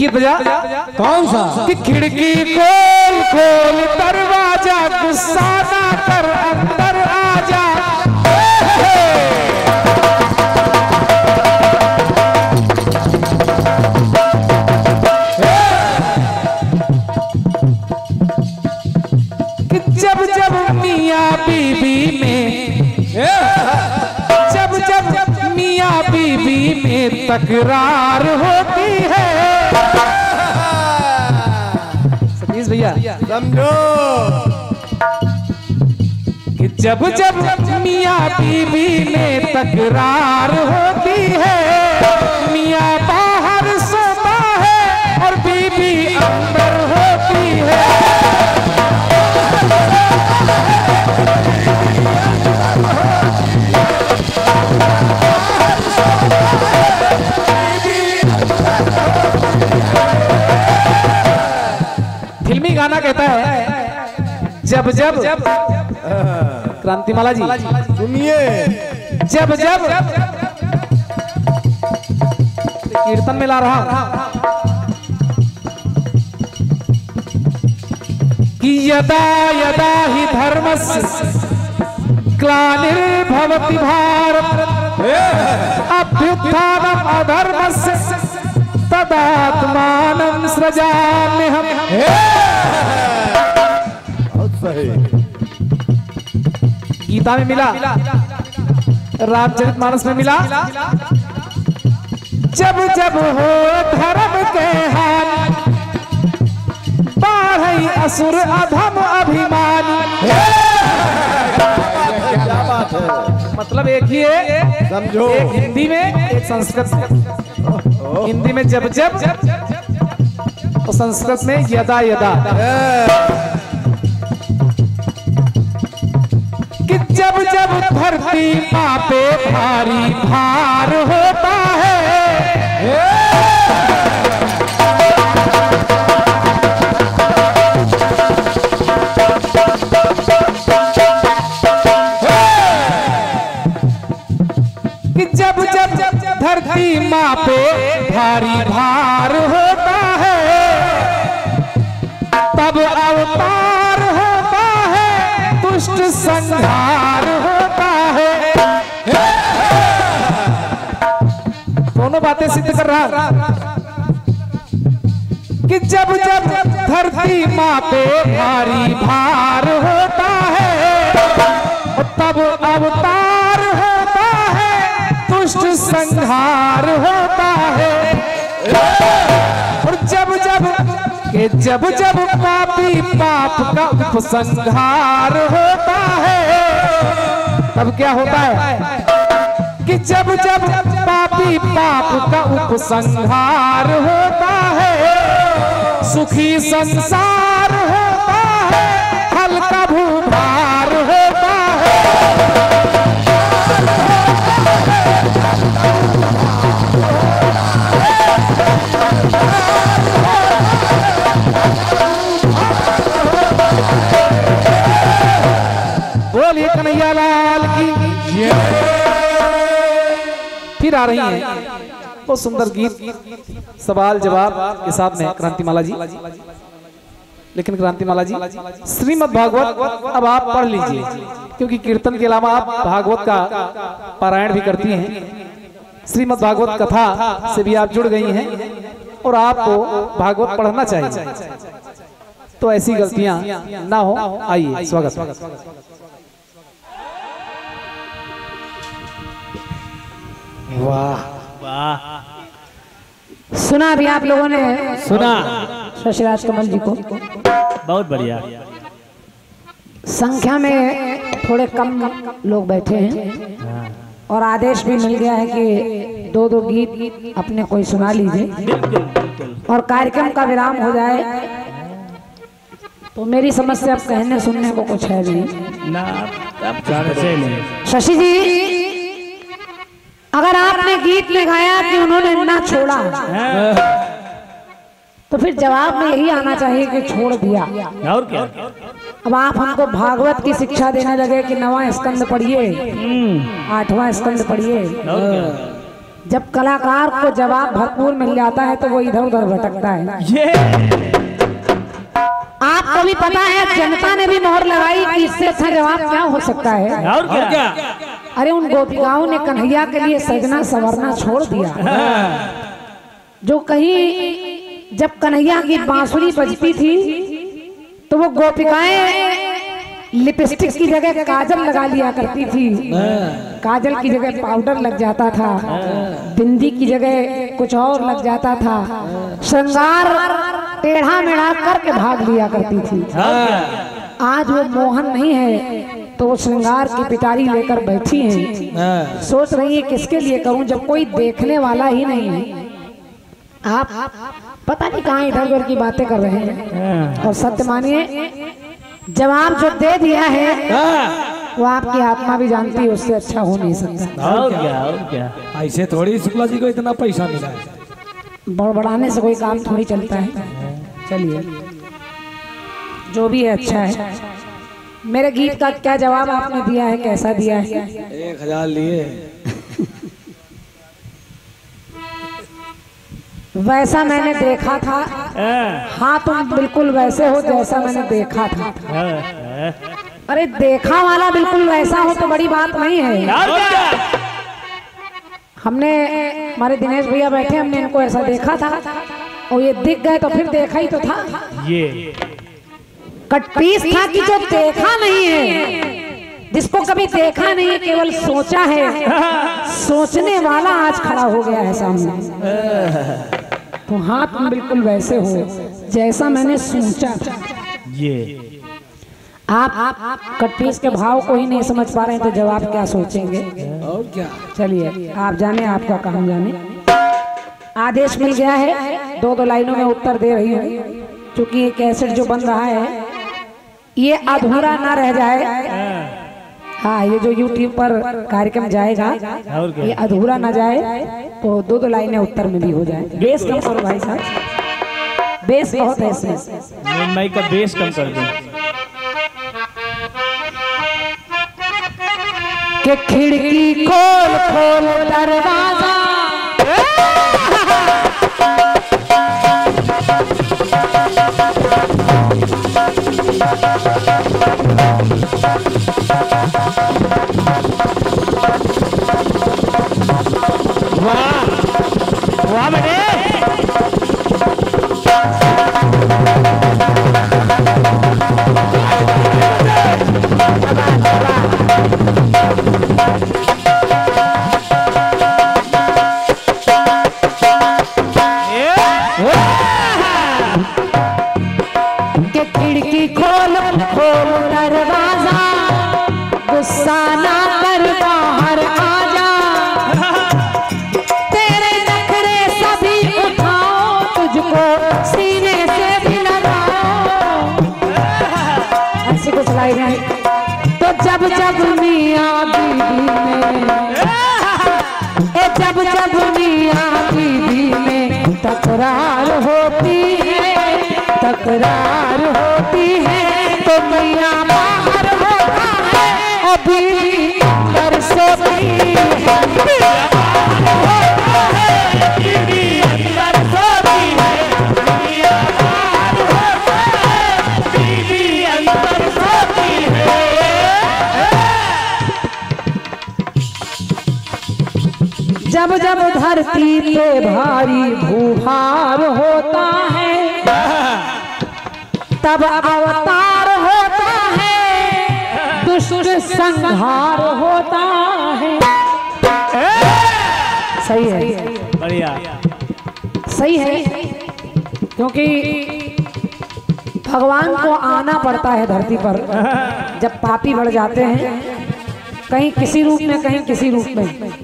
गीत बजा। कौन सा? कि खिड़की खोल खोल दरवाजा, गुस्सा ना कर अंदर आजा। कि जब जब मियाँ बीबी में, जब जब मियाँ बीबी में तकरार होती है। सतीश भैया समझो कि जब जब मियाँ बीबी में तकरार होती है, मियाँ बाहर सोता है और बीबी अंदर होती है। फिल्मी गाना कहता है जब जब, क्रांतिमाला जी सुनिए, जब जब, कीर्तन में ला रहा हूं कि यदा यदा ही धर्मस्य ग्लानिर्भवति भारत अभ्युत्थानम् अधर्मस्य तदात्मानं सृजाम्यहम्। बहुत सही। गीता में मिला, रामचरितमानस में मिला, जब जब हो धर्म के हाथ बाढ़ई असुर अधम अभिमानी। क्या बात है? मतलब एक ही है, समझो। एक हिंदी में एक संस्कृत में। हिंदी में जब जब और संस्कृत में यदा यदा। कि जब जब धरती माँ पे भारी भार होता है, कि जब जब धरती माँ पे भारी भार होता है, तब अवतार होता है, दुष्ट संहार होता है। दोनों बातें सिद्ध कर रहा कि जब जब धरती माँ पे भारी भार होता है, तब अवतार होता है, दुष्ट संहार होता है। और जब जब जब जब पापी पाप का उपसंहार होता है, तब क्या होता है कि जब जब पापी पाप का उपसंहार होता है, सुखी संसार होता है, हल्का भूभार होता है। बोलिए कन्हैया लाल की। फिर आ रही हैं बहुत सुंदर गीत, सवाल जवाब के साथ में क्रांतिमाला जी। लेकिन क्रांतिमाला जी श्रीमद् भागवत अब आप पढ़ लीजिए, क्योंकि कीर्तन के अलावा आप भागवत का पारायण भी करती हैं। श्रीमद् भागवत कथा से भी आप जुड़ गई हैं और आपको भागवत पढ़ना चाहिए, तो ऐसी गलतियां ना हो। आइए, स्वागत। वाह वाह, सुना भी आप लोगों ने? सुना। शशिराज कमल जी को बहुत बढ़िया। संख्या में थोड़े कम लोग बैठे हैं और आदेश भी मिल गया है कि दो दो गीत अपने कोई सुना लीजिए और कार्यक्रम का विराम हो जाए। तो मेरी समझ से अब कहने सुनने को कुछ है भी ना। शशि जी, अगर आपने गीत में गाया कि उन्होंने ना छोड़ा, तो फिर जवाब में यही आना चाहिए कि छोड़ दिया। और क्या? अब आप हमको भागवत की शिक्षा देने लगे कि 9वां स्कंद पढ़िए, 8वां स्कंद पढ़िए, जब कलाकार को जवाब भरपूर मिल जाता है तो वो इधर उधर भटकता है। ये आपको भी पता है, जनता ने भी मोहर लगाई कि इससे अच्छा जवाब क्या हो सकता है। और क्या? अरे उन गोपिकाओं ने कन्हैया के लिए सजना संवरना छोड़ दिया। जो कहीं जब कन्हैया की बांसुरी बजती थी तो वो गोपिकाएं लिपस्टिक की जगह काजल लगा लिया करती थी, काजल की जगह पाउडर लग जाता था, बिंदी की जगह कुछ और लग जाता था, श्रृंगार टेढ़ा मेढ़ा करके भाग लिया करती थी। आज वो मोहन नहीं है तो वो श्रृंगार की पिटारी लेकर बैठी हैं, सोच रही है किसके लिए करूं जब कोई देखने वाला ही नहीं है। आप पता नहीं कहाँ इधर उधर की बातें कर रहे हैं। और सत्य मानिए, जवाब जो दे दिया है वो आपकी आत्मा भी जानती है, उससे अच्छा हो नहीं सकता। और क्या? और क्या? ऐसे थोड़ी शुक्ला जी को इतना पैसा मिला है। बड़बड़ाने से कोई काम थोड़ी चलता है। चलिए, जो भी है अच्छा है। मेरे गीत का क्या जवाब आपने दिया है, कैसा दिया है? 1000 लिए। वैसा मैंने देखा था। हाँ, तुम बिल्कुल वैसे हो जैसा मैंने देखा था। अरे देखा वाला बिल्कुल वैसा हो तो बड़ी बात नहीं है। और क्या? हमने, हमारे दिनेश भैया बैठे, हमने इनको ऐसा देखा था और ये दिख गए तो फिर देखा ही तो था। ये कटपीस था कि जो देखा नहीं है, जिसको कभी देखा नहीं है, केवल सोचा है, सोचने वाला आज खड़ा हो गया है सामने। तो हाँ, तुम बिल्कुल वैसे हो जैसा मैंने सोचा था। ये आप कटपीस के भाव को ही नहीं समझ पा रहे हैं तो जवाब क्या सोचेंगे? और क्या? चलिए, आप जाने, आपका काम जाने। आदेश मिल गया है, दो लाइनों में उत्तर दे रही हूँ, क्योंकि ये कैसेट जो बन रहा है ये अधूरा ना रह जाए। हाँ, ये जो YouTube पर कार्यक्रम जाएगा और क्या? ये अधूरा ना जाए, तो दो लाइनें उत्तर में भी हो जाए। बेस कम करो भाई साहब, बेस बहुत है इसमें। मेन माइक का बेस कम कर दो। कि खिड़की खोल खोल दरवाजा, वाह बेटे। कि खिड़की खोल खोल दरवाजा, गुस्सा ना कर बाहर आ जा, तेरे नखरे सभी उठाओ, तुझको सीने से भी लगाओ। ऐसी कुछ लाइन है। तो जब जब मियाँ बीवी में, जब जब मियाँ बीवी में तकरार होती है, तकरार होती है, तो मियाँ बाहर होता है और बीवी अंदर सोती है। जब जब धरती पे भारी भूभार होता है, तब अवतार होता है, दुष्ट संहार होता है। सही है, बढ़िया। सही है, क्योंकि भगवान को आना पड़ता है धरती पर। जब पापी बढ़ जाते हैं, कहीं किसी रूप में, कहीं किसी रूप में,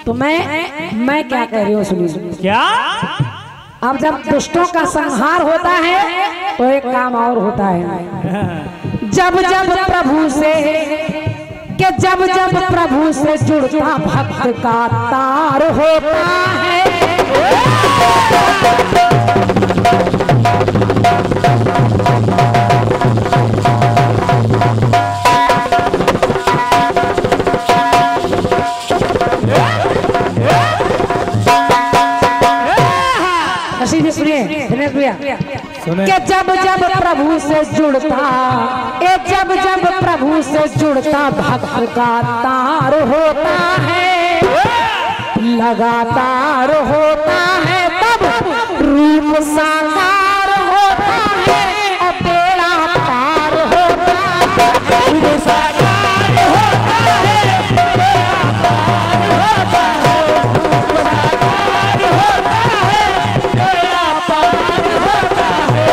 तो मैं क्या कह रही हूँ, सुनिए। क्या? अब जब दुष्टों का संहार होता है तो एक काम और होता है। जब जब प्रभु से, कि जब जब प्रभु से जुड़ता भक्त का तार होता है, दिनेश भैया सुने कि जब जब प्रभु से जुड़ता जब जब प्रभु से जुड़ता भक्त का तार होता है, लगातार होता है, तब रूप साकार होता है और बेड़ा पार होता है। रूप साकार होता है, बेड़ा पार होता है, रूप साकार होता है, बेड़ा पार होता है।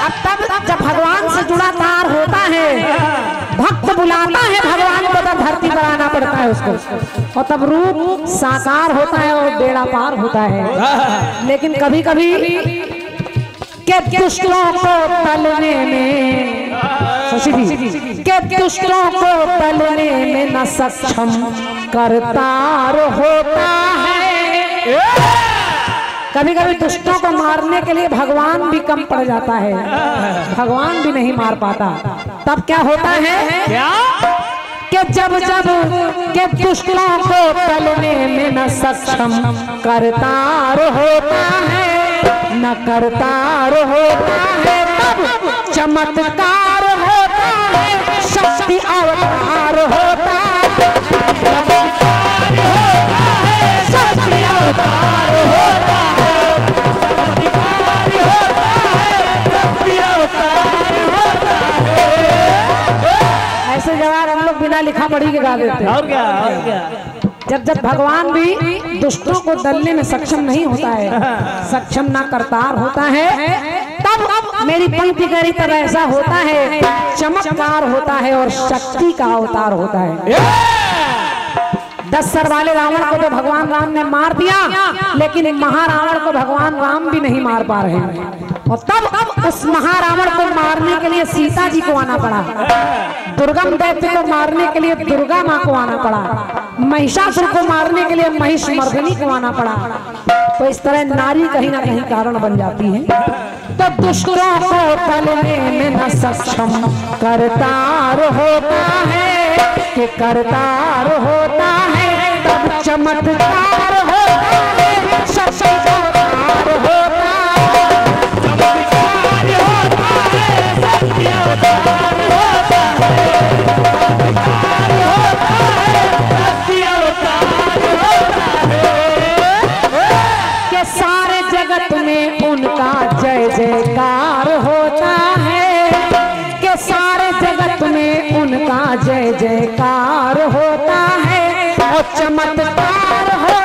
अब तब जब भगवान से जुड़ा तार होता है, भक्त बुलाता है भगवान को, तब धरती पर आना पड़ता है उसको, और तब रूप साकार होता है और बेड़ा पार होता है। लेकिन कभी कभी के दुष्टों को तलने में, शशि जी, के दुष्टों को तलने में न सक्षम करतार होता है। कभी कभी दुष्टों को मारने के लिए भगवान भी कम पड़ जाता है, भगवान भी नहीं मार पाता। तब क्या होता है कि जब जब के दुष्टों को तलने में न सक्षम करतार होता है, न करतार होता है, तब चमत्कार होता है, शक्ति अवतार होता है, चमत्कार होता है, शक्ति अवतार होता है, चमत्कार होता है, शक्ति अवतार होता है। ऐसे जवाब हम लोग बिना लिखा पढ़ी के गा देते हैं। और क्या जब जब भगवान भी दुष्टों को दलने में सक्षम नहीं होता है, सक्षम ना करतार होता है, तब मेरी पंक्ति करी तब ऐसा होता है, चमत्कार होता है और शक्ति का अवतार होता है। 10 सर वाले रावण को तो भगवान राम ने मार दिया, लेकिन महारावण को भगवान राम भी नहीं मार पा रहे हैं। और तब उस महारावण को मारने के लिए सीता जी को आना पड़ा, दुर्गम दैत्य को मारने के लिए दुर्गा माँ को आना पड़ा, महिषासुर को मारने के लिए महिषमर्दिनी को आना पड़ा। तो इस तरह नारी कहीं ना कहीं कारण बन जाती है। तो दुष्टों को तलने में न सक्षम करतार होता है, कि करतार होता है, तब चमत्कार होता है, शक्ति अवतार होता है, चमत्कार होता है, शक्ति अवतार होता है, चमत्कार होता है, शक्ति अवतार होता है। कि सारे जगत में उनका जय जयकार होता है, कि सारे जगत में उनका जय जयकार होता है और चमत्कार हो